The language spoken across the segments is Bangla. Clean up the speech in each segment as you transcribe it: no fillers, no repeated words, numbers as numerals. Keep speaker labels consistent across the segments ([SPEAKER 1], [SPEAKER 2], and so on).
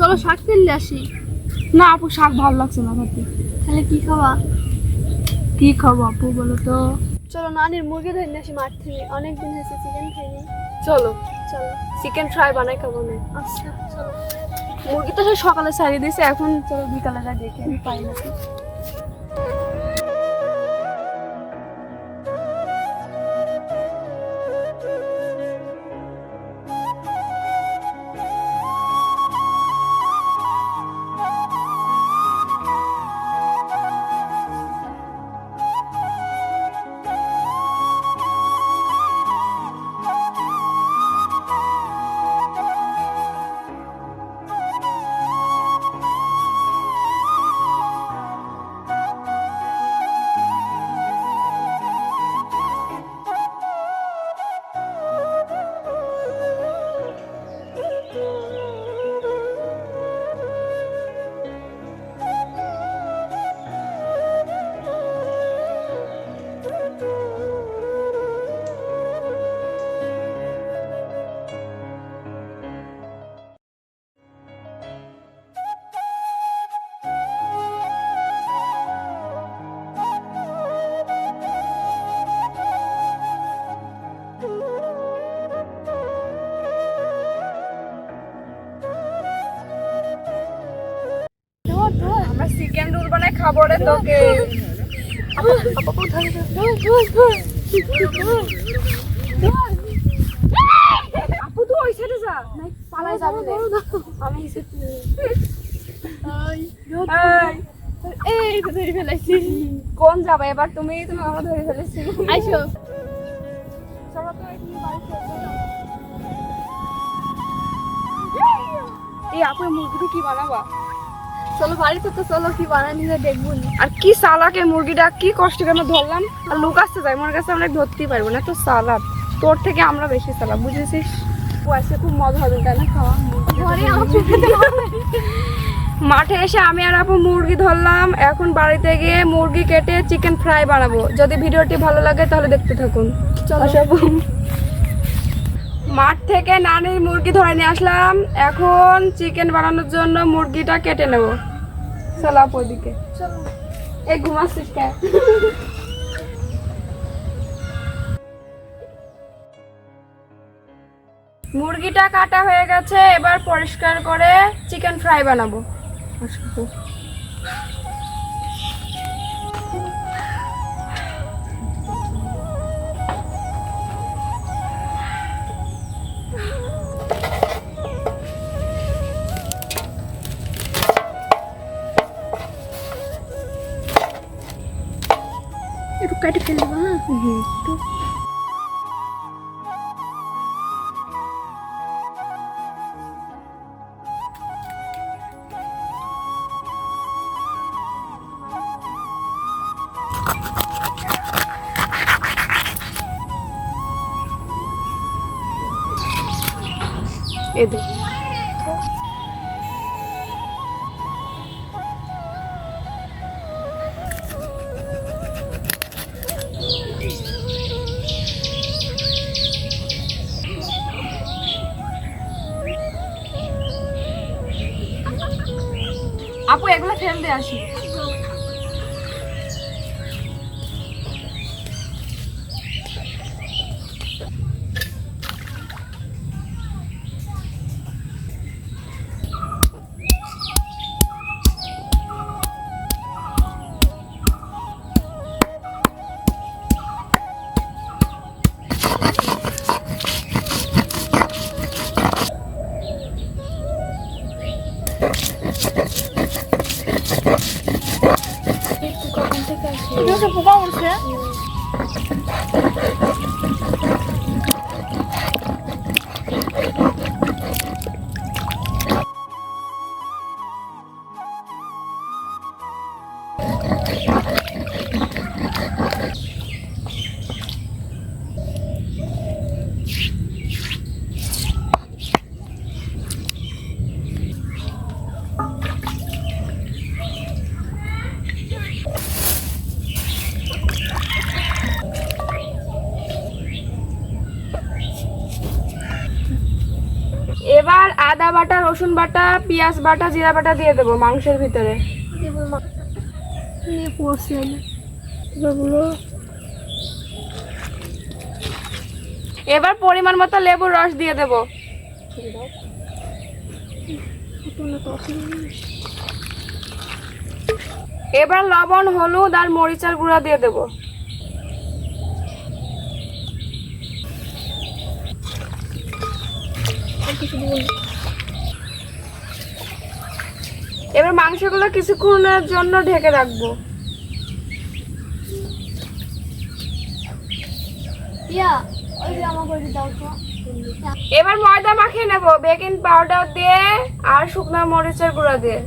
[SPEAKER 1] চলো শাক কিনলে আসি।
[SPEAKER 2] না আপু, শাক ভালো লাগছে না খেতে।
[SPEAKER 1] তাহলে কি খাওয়া?
[SPEAKER 2] কি খাবো আপু বলো তো?
[SPEAKER 1] চলো নানির মুরগি ধরে নিয়ে আসি মাঠ থেকে, অনেকদিন হয়েছে চিকেন খাইনি।
[SPEAKER 2] চলো
[SPEAKER 1] চলো।
[SPEAKER 2] চিকেন ফ্রাই বানাই খাবো না।
[SPEAKER 1] আচ্ছা চলো।
[SPEAKER 2] মুরগি তো সে সকালে ছাড়িয়ে দিয়েছে, এখন চলো বিকালে যা দেখে আমি পাই নাকি। আমরা চিকেন রোল বানাই খাবো রে তোকে। আপু তো ওই সাইডে যা, নাই পালাই যাবে না। আমি এই
[SPEAKER 1] এই ধরে ফেলাইছি।
[SPEAKER 2] কোন যাবে এবার? তুমি আমরা ধরে ফেলেছি।
[SPEAKER 1] আইসো।
[SPEAKER 2] চলো তো এখানে বাড়ি চলো। এই আপু মুরগিটা কি বানাবা?
[SPEAKER 1] চলো বাড়িতে তো চলো কি বানাই নিজে দেখবো নি।
[SPEAKER 2] আর কি সালাকে মুরগিটা কি কষ্ট করে আমরা ধরলাম, আর লোক আসতে যায় আমার কাছে, আমরা ধরতেই পারবো না। তো সালাদ তোর থেকে আমরা বেশি সালাদ, বুঝেছিস? ও আজকে খুব মজা হবে তাই না খাওয়া?
[SPEAKER 1] ঘরে আমাকে
[SPEAKER 2] মাঠে এসে আমি আর আপু মুরগি ধরলাম, এখন বাড়িতে গিয়ে মুরগি কেটে চিকেন ফ্রাই বানাবো। যদি ভিডিওটি ভালো লাগে তাহলে দেখতে থাকুন।
[SPEAKER 1] চলো।
[SPEAKER 2] আপু মাঠ থেকে নানির মুরগি ধরে নিয়ে আসলাম, এখন চিকেন বানানোর জন্য মুরগিটা কেটে নেব। চলো আপু ওইদিকে।
[SPEAKER 1] চলো।
[SPEAKER 2] এই ঘুমাচ্ছিস কে? মুরগিটা কাটা হয়ে গেছে, এবার পরিষ্কার করে চিকেন ফ্রাই বানাবো।
[SPEAKER 1] একটু কেটে ফেলবো। হ্যাঁ
[SPEAKER 2] এদের আপু এগুলো ফেল দিয়ে আসি।
[SPEAKER 1] কখন থেকে আসি?
[SPEAKER 2] পোকা উঠছে। এবার আদা আদা বাটা, রসুন বাটা, পেঁয়াজ বাটা, জিরা বাটা দিয়ে দেবো মাংসের ভিতরে। এবার পরিমাণ মতো লেবুর রস দিয়ে দেবো। এবার লবণ, হলুদ আর মরিচের গুঁড়া দিয়ে দেবো। এবার মাংসগুলো কিছুক্ষণের জন্য ঢেকে রাখবো। এবার ময়দা মাখিয়ে নেব বেকিং পাউডার দিয়ে আর শুকনো মরিচের গুঁড়া দিয়ে।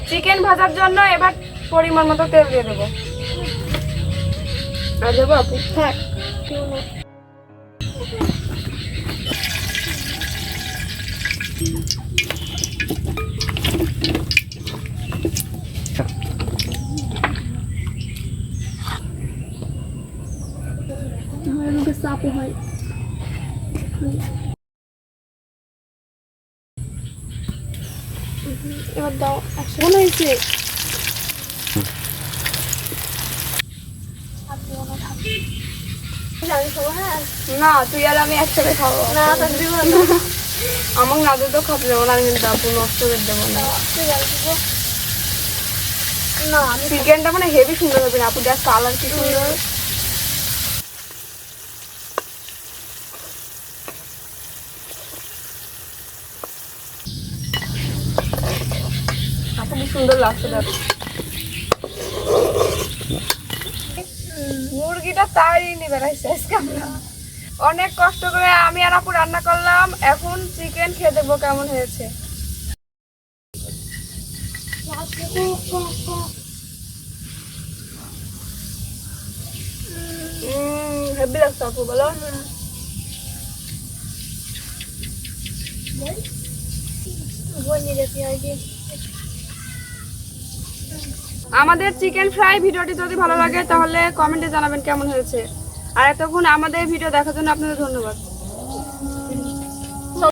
[SPEAKER 2] চিকেন ভাজার জন্য এবার পরিমাণ মতো তেল দিয়ে দেবো। আর দেবো আপু? হ্যাঁ।
[SPEAKER 1] চাপও হয়।
[SPEAKER 2] এবার দাও। মনে হয়েছে না, তুই আর আমি একসাথে খাবো না। আমার না দুটো খাতে দেবো না, কিন্তু আপু নষ্ট করে দেবো না। চিকেনটা মানে হেভি সুন্দর হবে না আপু, দেখ কালার কি সুন্দর। আপু কি সুন্দর লাগছে দেখ। মুরগিটা তাড়িয়ে নিবে অনেক কষ্ট করে আমি আর আপু রান্না করলাম। এখন চিকেন খেয়ে দেখবো কেমন হয়েছে। হেভি লাগছে আপু, বলো। আমাদের চিকেন ফ্রাই ভিডিওটি যদি ভালো লাগে তাহলে কমেন্টে জানাবেন কেমন হয়েছে। আর এতক্ষণ আমাদের ভিডিও দেখার জন্য আপনাদের ধন্যবাদ।